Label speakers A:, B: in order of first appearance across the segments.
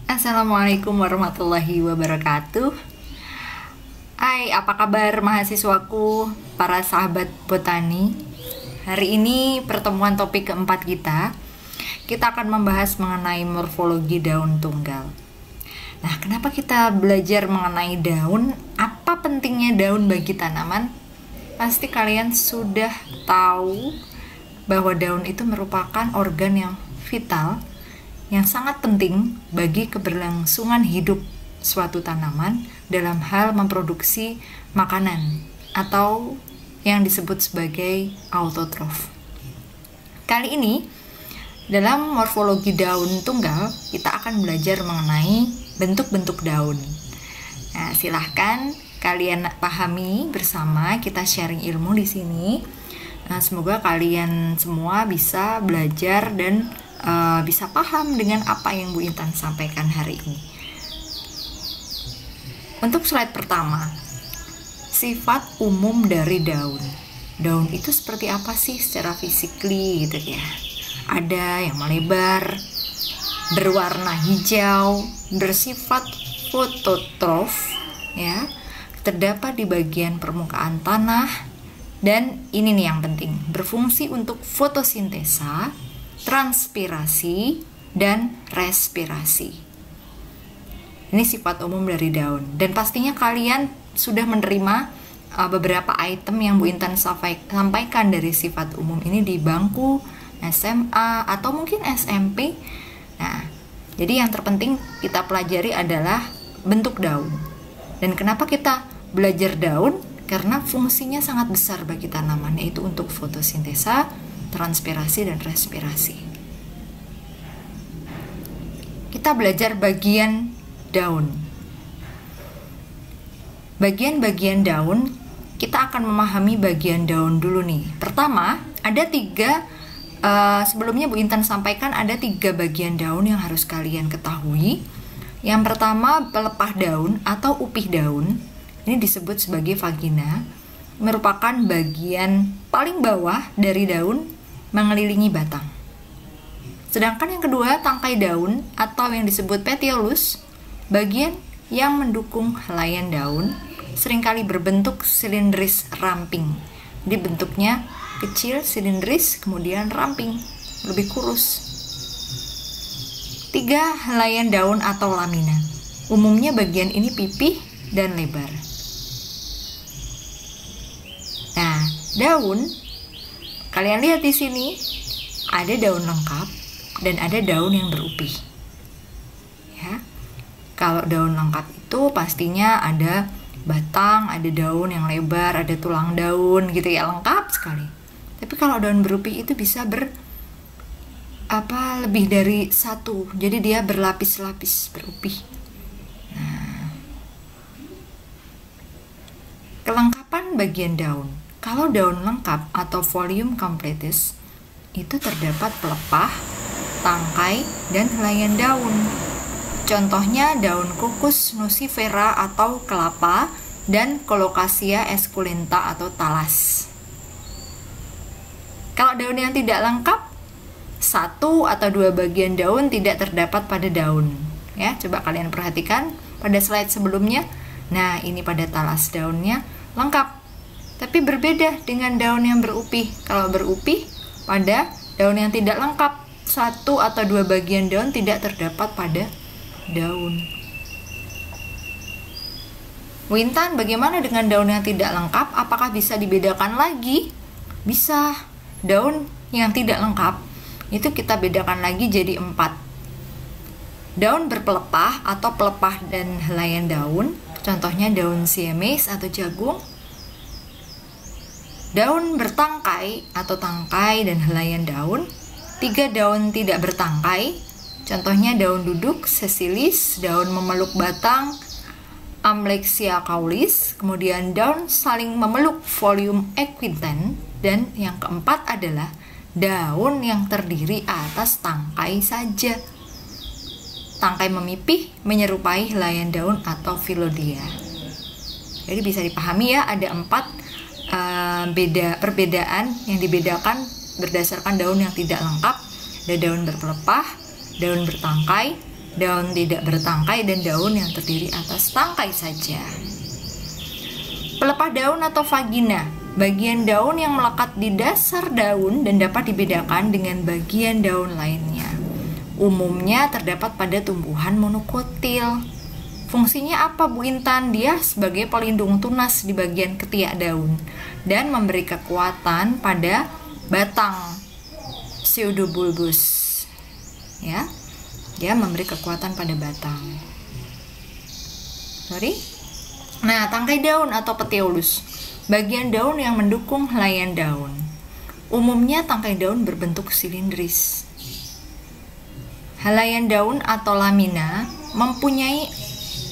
A: Assalamualaikum warahmatullahi wabarakatuh. Hai, apa kabar mahasiswaku, para sahabat botani? Hari ini pertemuan topik keempat kita. Kita akan membahas mengenai morfologi daun tunggal. Nah, kenapa kita belajar mengenai daun? Apa pentingnya daun bagi tanaman? Pasti kalian sudah tahu bahwa daun itu merupakan organ yang vital, yang sangat penting bagi keberlangsungan hidup suatu tanaman dalam hal memproduksi makanan atau yang disebut sebagai autotrof. Kali ini dalam morfologi daun tunggal kita akan belajar mengenai bentuk-bentuk daun. Nah, silahkan kalian pahami bersama, kita sharing ilmu di sini. Nah, semoga kalian semua bisa belajar dan bisa paham dengan apa yang Bu Intan sampaikan hari ini. Untuk slide pertama, sifat umum dari daun. Daun itu seperti apa sih secara fisikly gitu ya? Ada yang melebar, berwarna hijau, bersifat fototrof ya, terdapat di bagian permukaan tanah, dan ini nih yang penting, berfungsi untuk fotosintesa, transpirasi, dan respirasi. Ini sifat umum dari daun. Dan pastinya kalian sudah menerima beberapa item yang Bu Intan sampaikan dari sifat umum ini di bangku SMA atau mungkin SMP. Nah, jadi yang terpenting kita pelajari adalah bentuk daun. Dan kenapa kita belajar daun? Karena fungsinya sangat besar bagi tanaman, yaitu untuk fotosintesa, transpirasi, dan respirasi. Kita belajar bagian daun. Bagian-bagian daun, kita akan memahami bagian daun dulu nih. Pertama, ada tiga, sebelumnya Bu Intan sampaikan ada 3 bagian daun yang harus kalian ketahui. Yang pertama, pelepah daun atau upih daun. Ini disebut sebagai vagina, merupakan bagian paling bawah dari daun mengelilingi batang. Sedangkan yang kedua, tangkai daun atau yang disebut petiolus, bagian yang mendukung helaian daun, seringkali berbentuk silindris ramping. Jadi bentuknya kecil, silindris, kemudian ramping, lebih kurus. 3, helaian daun atau lamina. Umumnya bagian ini pipih dan lebar. Nah, daun, kalian lihat di sini, ada daun lengkap dan ada daun yang berupih. Ya. Kalau daun lengkap itu pastinya ada batang, ada daun yang lebar, ada tulang daun gitu ya, lengkap sekali. Tapi kalau daun berupih itu bisa lebih dari 1. Jadi dia berlapis-lapis, berupih. Nah, kelengkapan bagian daun. Kalau daun lengkap atau folium completus itu terdapat pelepah, tangkai, dan helaian daun. Contohnya daun kukus nucifera atau kelapa dan colocasia esculenta atau talas. Kalau daun yang tidak lengkap, 1 atau 2 bagian daun tidak terdapat pada daun. Ya, coba kalian perhatikan pada slide sebelumnya. Nah, ini pada talas daunnya lengkap. Tapi berbeda dengan daun yang berupih. Kalau berupih, pada daun yang tidak lengkap, 1 atau 2 bagian daun tidak terdapat pada daun. Bu Intan, bagaimana dengan daun yang tidak lengkap? Apakah bisa dibedakan lagi? Bisa. Daun yang tidak lengkap itu kita bedakan lagi jadi 4. Daun berpelepah atau pelepah dan helaian daun, contohnya daun siamese atau jagung. Daun bertangkai atau tangkai dan helaian daun. 3 daun tidak bertangkai, contohnya daun duduk, sesilis, daun memeluk batang, Amlexia caulis, kemudian daun saling memeluk, folium equitan, dan yang keempat adalah daun yang terdiri atas tangkai saja. Tangkai memipih menyerupai helaian daun atau phyllodia. Jadi bisa dipahami ya, ada 4 perbedaan yang dibedakan berdasarkan daun yang tidak lengkap. Ada daun berpelepah, daun bertangkai, daun tidak bertangkai, dan daun yang terdiri atas tangkai saja. Pelepah daun atau vagina, bagian daun yang melekat di dasar daun dan dapat dibedakan dengan bagian daun lainnya. Umumnya terdapat pada tumbuhan monokotil. Fungsinya apa, Bu Intan? Dia sebagai pelindung tunas di bagian ketiak daun dan memberi kekuatan pada batang pseudobulbus. Ya, dia memberi kekuatan pada batang. Nah, tangkai daun atau petiolus, bagian daun yang mendukung helaian daun. Umumnya tangkai daun berbentuk silindris. Helaian daun atau lamina mempunyai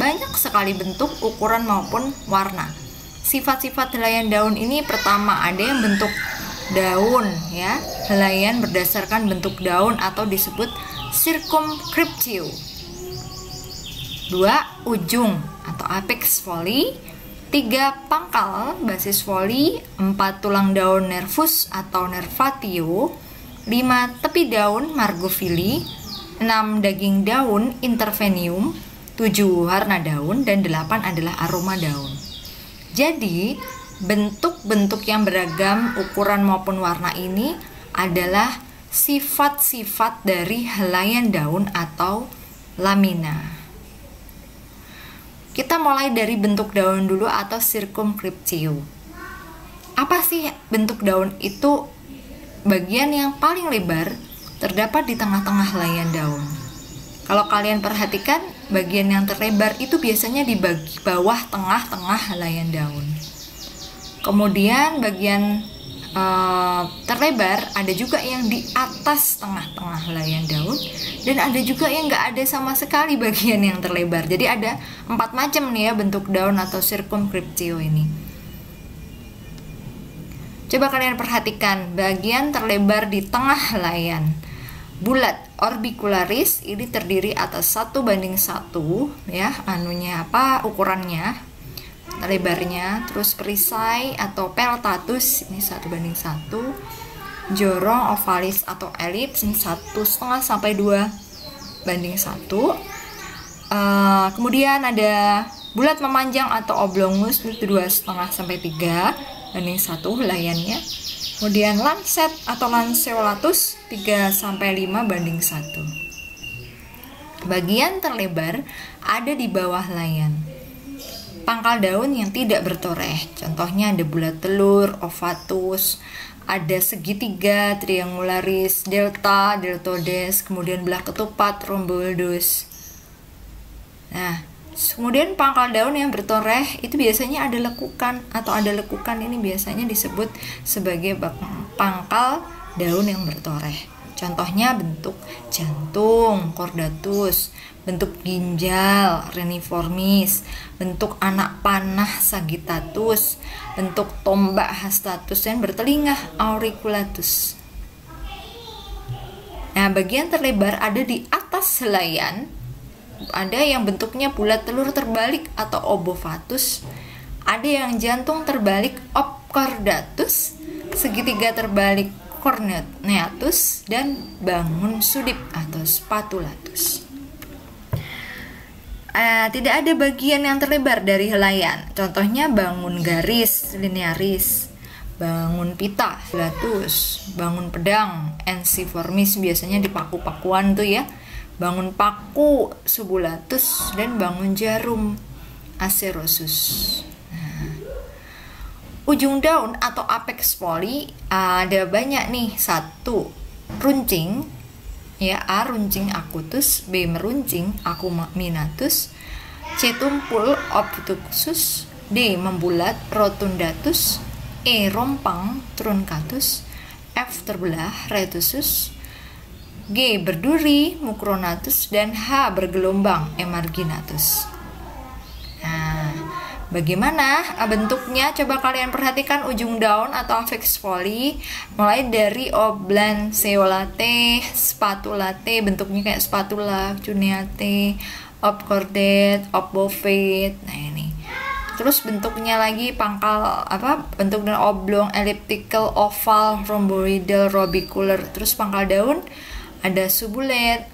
A: banyak sekali bentuk, ukuran maupun warna. Sifat-sifat helaian daun ini, pertama ada yang bentuk daun, ya, helaian berdasarkan bentuk daun atau disebut circumscriptio. 2. Ujung atau apex foli. 3. Pangkal basis foli. 4. Tulang daun nervus atau nervatio. 5. Tepi daun margofili. 6. Daging daun intervenium. 7. Warna daun. Dan 8 adalah aroma daun. Jadi bentuk-bentuk yang beragam, ukuran maupun warna ini adalah sifat-sifat dari helaian daun atau lamina. Kita mulai dari bentuk daun dulu atau circumscriptio. Apa sih bentuk daun itu? Bagian yang paling lebar terdapat di tengah-tengah helaian daun. Kalau kalian perhatikan, bagian yang terlebar itu biasanya di bawah tengah-tengah helaian daun. Kemudian bagian terlebar ada juga yang di atas tengah-tengah helaian daun, dan ada juga yang nggak ada sama sekali bagian yang terlebar. Jadi ada 4 macam nih ya bentuk daun atau circumscriptio ini. Coba kalian perhatikan bagian terlebar di tengah helaian. Bulat orbicularis ini terdiri atas 1:1 ya, ukurannya, lebarnya. Terus perisai atau peltatus ini 1:1. Jorong ovalis atau elips ini 1,5 sampai 2:1. Kemudian ada bulat memanjang atau oblongus itu 2,5 sampai 3:1 helaiannya. Kemudian lancet atau lanceolatus 3 sampai 5:1. Bagian terlebar ada di bawah helaian. Pangkal daun yang tidak bertoreh, contohnya ada bulat telur, ovatus, ada segitiga, triangularis, delta, deltoides, kemudian belah ketupat, rhomboidus. Nah, kemudian pangkal daun yang bertoreh itu biasanya ada lekukan, atau ada lekukan ini biasanya disebut sebagai pangkal daun yang bertoreh. Contohnya bentuk jantung, chordatus, bentuk ginjal, reniformis, bentuk anak panah, sagittatus, bentuk tombak, hastatus, dan bertelinga, auriculatus. Nah, bagian terlebar ada di atas helaian. Ada yang bentuknya bulat telur terbalik atau obovatus, ada yang jantung terbalik, opchordatus, segitiga terbalik, corneatus, dan bangun sudip atau spatulatus. Tidak ada bagian yang terlebar dari helaian. Contohnya bangun garis, linearis, bangun pita, filatus, bangun pedang, ensiformis, biasanya di paku-pakuan tuh ya. Bangun paku, subulatus, dan bangun jarum, acerosus. Ujung daun atau apex foli ada banyak nih. 1. Runcing, ya, A. Runcing acutus, B. Meruncing acuminatus, C. Tumpul obtusus, D. Membulat rotundatus, E. Rompang truncatus, F. Terbelah retusus, G. Berduri mucronatus, dan H. Bergelombang emarginatus. Nah, bagaimana bentuknya? Coba kalian perhatikan ujung daun atau apex foli, mulai dari oblanceolate, spatulate, bentuknya kayak spatula, cuneate, obchordate, obovate. Nah ini. Terus bentuknya lagi pangkal bentuknya oblong, elliptical, oval, rhomboidal, robicular. Terus pangkal daun ada subulet,